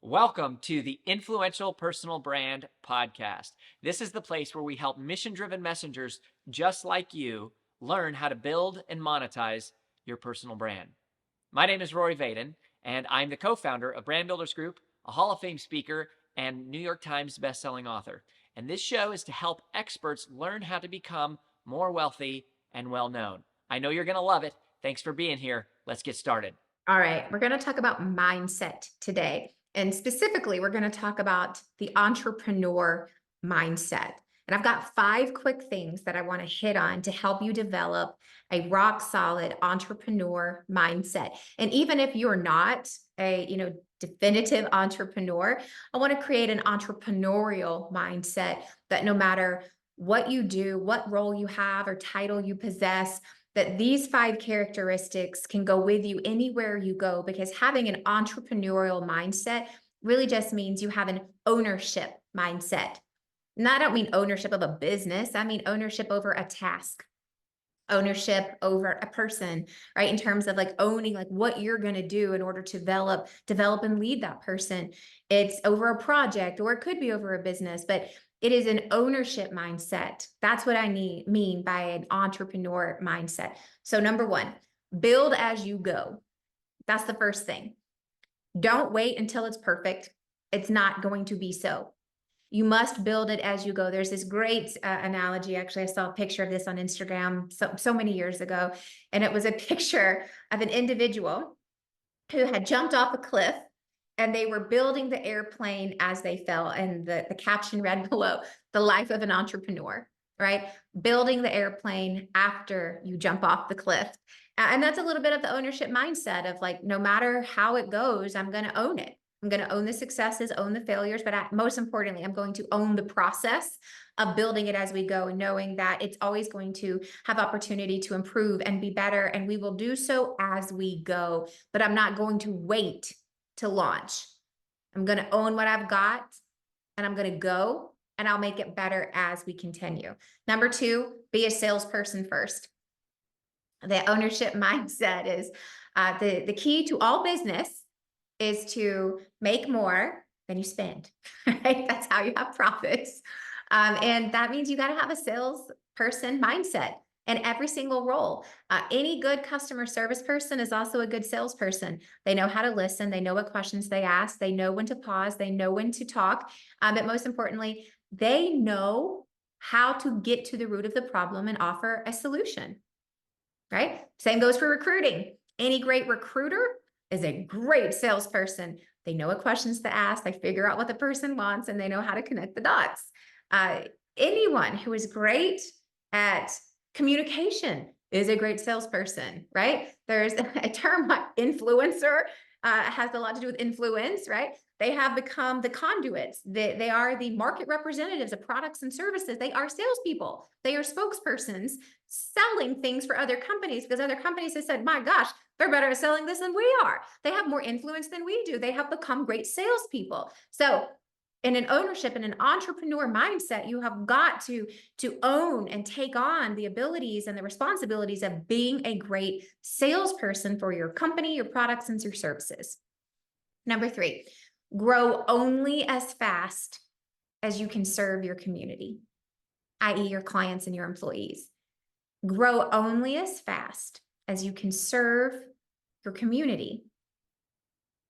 Welcome to the Influential Personal Brand Podcast. This is the place where we help mission-driven messengers just like you learn how to build and monetize your personal brand. My name is Rory Vaden, and I'm the co-founder of Brand Builders Group, a Hall of Fame speaker, and New York Times bestselling author. And this show is to help experts learn how to become more wealthy and well-known. I know you're going to love it. Thanks for being here. Let's get started. All right, we're going to talk about mindset today. And specifically, we're going to talk about the entrepreneur mindset. And I've got 5 quick things that I want to hit on to help you develop a rock solid entrepreneur mindset. And even if you're not a, definitive entrepreneur, I want to create an entrepreneurial mindset that no matter what you do, what role you have or title you possess, that these 5 characteristics can go with you anywhere you go, because having an entrepreneurial mindset really just means you have an ownership mindset. And I don't mean ownership of a business. I mean ownership over a task, ownership over a person, right? In terms of like owning like what you're going to do in order to develop and lead that person. It's over a project, or it could be over a business, but it is an ownership mindset. That's what I mean by an entrepreneur mindset. So number 1, build as you go. That's the first thing. Don't wait until it's perfect. It's not going to be so. You must build it as you go. There's this great analogy. Actually, I saw a picture of this on Instagram so many years ago. And it was a picture of an individual who had jumped off a cliff, and they were building the airplane as they fell. And the caption read below, "The life of an entrepreneur," right? Building the airplane after you jump off the cliff. And that's a little bit of the ownership mindset of like, no matter how it goes, I'm going to own it. I'm going to own the successes, own the failures, but most importantly, I'm going to own the process of building it as we go, and knowing that it's always going to have opportunity to improve and be better. And we will do so as we go, but I'm not going to wait to launch. I'm going to own what I've got, and I'm going to go, and I'll make it better as we continue. Number 2, be a salesperson first. The ownership mindset is the key to all business is to make more than you spend, right? That's how you have profits. And that means you got to have a salesperson mindset in every single role. Any good customer service person is also a good salesperson. They know how to listen. They know what questions they ask. They know when to pause. They know when to talk. But most importantly, they know how to get to the root of the problem and offer a solution, right? Same goes for recruiting. Any great recruiter is a great salesperson. They know what questions to ask. They figure out what the person wants, and they know how to connect the dots. Anyone who is great at communication is a great salesperson, right? There's a term like influencer, has a lot to do with influence, right? They have become the conduits. They are the market representatives of products and services. They are salespeople. They are spokespersons selling things for other companies, because other companies have said, my gosh, they're better at selling this than we are. They have more influence than we do. They have become great salespeople. So in an ownership and an entrepreneur mindset, you have got to own and take on the abilities and the responsibilities of being a great salesperson for your company, your products, and your services. Number 3, grow only as fast as you can serve your community, i.e. your clients and your employees. Grow only as fast as you can serve your community.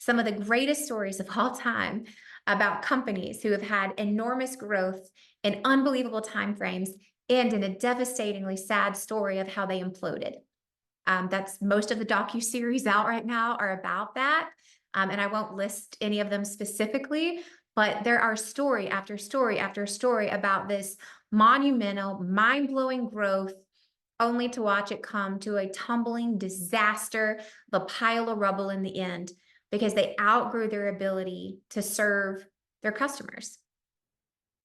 Some of the greatest stories of all time about companies who have had enormous growth in unbelievable timeframes end in a devastatingly sad story of how they imploded. That's most of the docuseries out right now are about that. And I won't list any of them specifically, but there are story after story after story about this monumental, mind-blowing growth, only to watch it come to a tumbling disaster, the pile of rubble in the end, because they outgrew their ability to serve their customers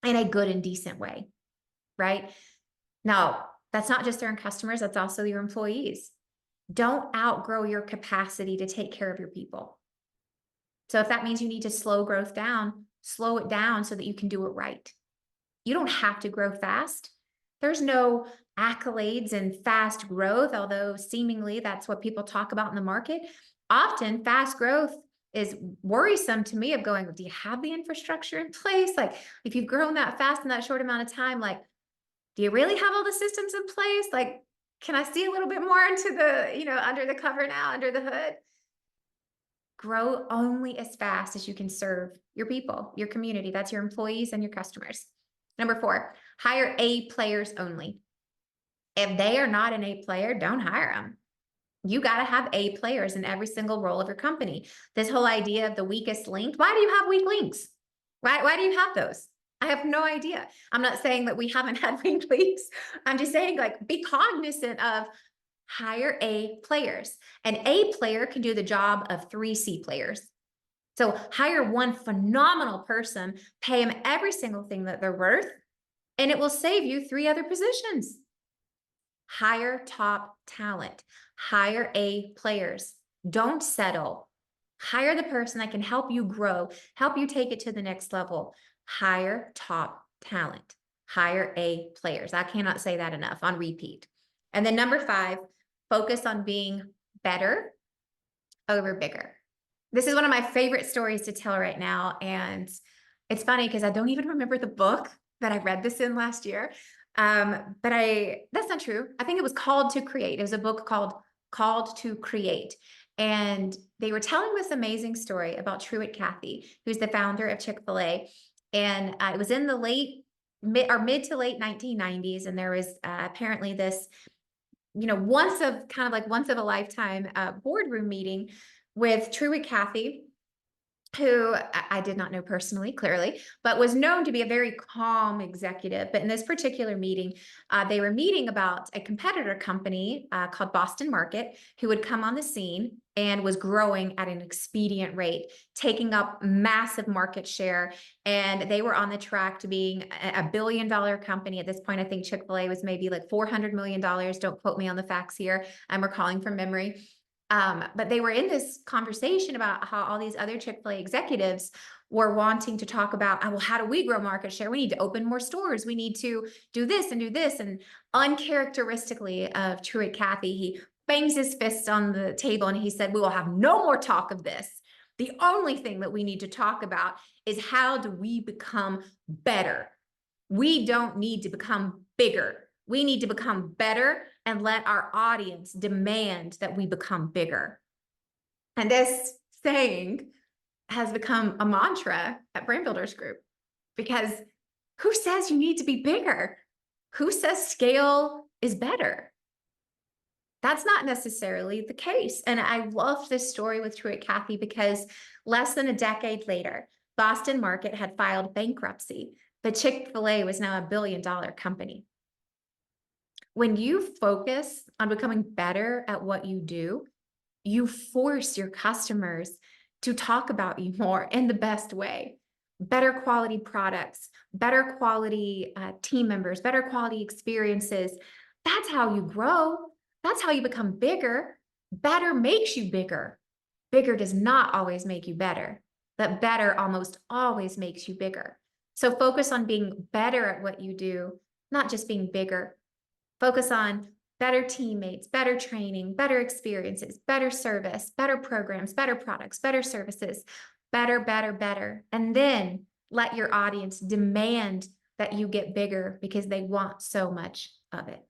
in a good and decent way, right? Now, that's not just their customers, that's also your employees. Don't outgrow your capacity to take care of your people. So if that means you need to slow growth down, slow it down so that you can do it right. You don't have to grow fast. There's no accolades and fast growth, although seemingly that's what people talk about in the market. Often fast growth is worrisome to me of going, do you have the infrastructure in place? Like, if you've grown that fast in that short amount of time, like, do you really have all the systems in place? Like, can I see a little bit more into the, under the cover now, under the hood? Grow only as fast as you can serve your people, your community. That's your employees and your customers. Number 4, hire A players only. If they are not an A player, don't hire them. You got to have A players in every single role of your company. This whole idea of the weakest link, why do you have weak links? Why do you have those? I have no idea. I'm not saying that we haven't had weak links. I'm just saying, like, be cognizant of hire A players. An A player can do the job of 3 C players. So hire one phenomenal person, pay them every single thing that they're worth, and it will save you 3 other positions. Hire top talent, hire A players. Don't settle. Hire the person that can help you grow, help you take it to the next level. Hire top talent, hire A players. I cannot say that enough, on repeat. And then number 5, focus on being better over bigger. This is one of my favorite stories to tell right now. And it's funny because I don't even remember the book that I read this in last year. That's not true. I think it was Called to Create. It was a book called to Create. And they were telling this amazing story about Truett Cathy, who's the founder of Chick-fil-A. And it was in the mid to late 1990s. And there was apparently this, once of a lifetime boardroom meeting with Truett Cathy, who I did not know personally, clearly, but was known to be a very calm executive. But in this particular meeting, they were meeting about a competitor company called Boston Market, who would come on the scene and was growing at an expedient rate, taking up massive market share. And they were on the track to being a billion-dollar company. At this point, I think Chick-fil-A was maybe like $400 million. Don't quote me on the facts here. I'm recalling from memory. But they were in this conversation about how all these other Chick-fil-A executives were wanting to talk about, well, how do we grow market share? We need to open more stores. We need to do this and do this. And uncharacteristically of Truett Cathy, he bangs his fist on the table and he said, we will have no more talk of this. The only thing that we need to talk about is, how do we become better? We don't need to become bigger. We need to become better and let our audience demand that we become bigger. And this saying has become a mantra at Brand Builders Group, because who says you need to be bigger? Who says scale is better? That's not necessarily the case. And I love this story with Truett Cathy because less than a decade later, Boston Market had filed bankruptcy, but Chick-fil-A was now a billion-dollar company. When you focus on becoming better at what you do, you force your customers to talk about you more in the best way. Better quality products, better quality team members, better quality experiences. That's how you grow. That's how you become bigger. Better makes you bigger. Bigger does not always make you better, but better almost always makes you bigger. So focus on being better at what you do, not just being bigger. Focus on better teammates, better training, better experiences, better service, better programs, better products, better services, better, better, better. And then let your audience demand that you get bigger because they want so much of it.